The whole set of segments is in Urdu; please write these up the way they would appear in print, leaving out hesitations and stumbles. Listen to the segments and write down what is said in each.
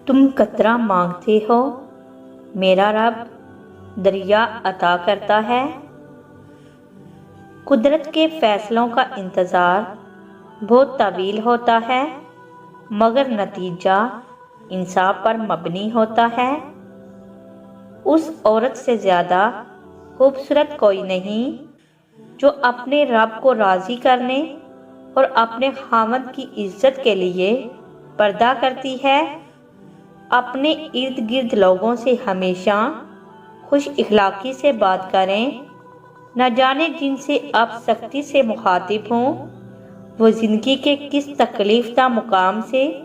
تم قطرہ مانگتے ہو، میرا رب دریا عطا کرتا ہے۔ قدرت کے فیصلوں کا انتظار بہت طویل ہوتا ہے، مگر نتیجہ انصاف پر مبنی ہوتا ہے۔ اس عورت سے زیادہ خوبصورت کوئی نہیں جو اپنے رب کو راضی کرنے اور اپنے خاوند کی عزت کے لیے پردہ کرتی ہے۔ اپنے ارد گرد لوگوں سے ہمیشہ خوش اخلاقی سے بات کریں، نہ جانے جن سے آپ سختی سے مخاطب ہوں وہ زندگی کے کس تکلیف دہ مقام سے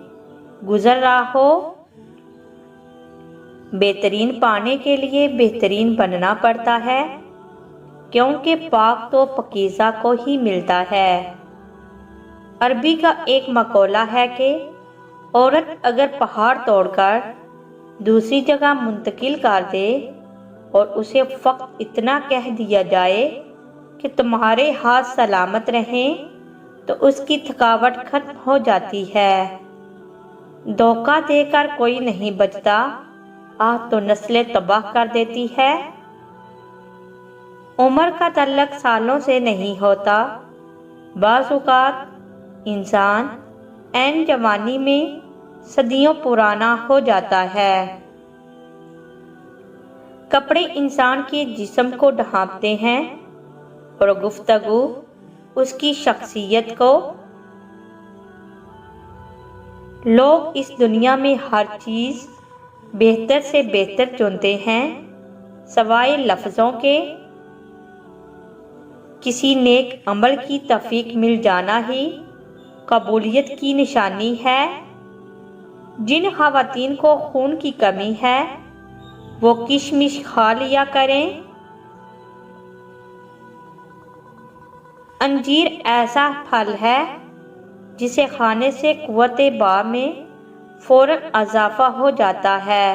گزر رہا ہو۔ بہترین پانے کے لیے بہترین بننا پڑتا ہے، کیونکہ پاک تو پاکیزہ کو ہی ملتا ہے۔ عربی کا ایک مقولہ ہے کہ عورت اگر پہاڑ توڑ کر دوسری جگہ منتقل کر دے اور اسے فقط اتنا کہہ دیا جائے کہ تمہارے ہاتھ سلامت رہیں تو اس کی تھکاوٹ ختم ہو جاتی ہے۔ دھوکہ دے کر کوئی نہیں بچتا، آہ تو نسلیں تباہ کر دیتی ہے۔ عمر کا تعلق سالوں سے نہیں ہوتا، بعض اوقات انسان عین جوانی میں صدیوں پرانا ہو جاتا ہے۔ کپڑے انسان کے جسم کو ڈھانپتے ہیں اور گفتگو اس کی شخصیت کو۔ لوگ اس دنیا میں ہر چیز بہتر سے بہتر چنتے ہیں سوائے لفظوں کے۔ کسی نیک عمل کی توفیق مل جانا ہی قبولیت کی نشانی ہے۔ جن خواتین کو خون کی کمی ہے وہ کشمش کھا لیا کریں۔ انجیر ایسا پھل ہے جسے کھانے سے قوت باء میں فوراً اضافہ ہو جاتا ہے۔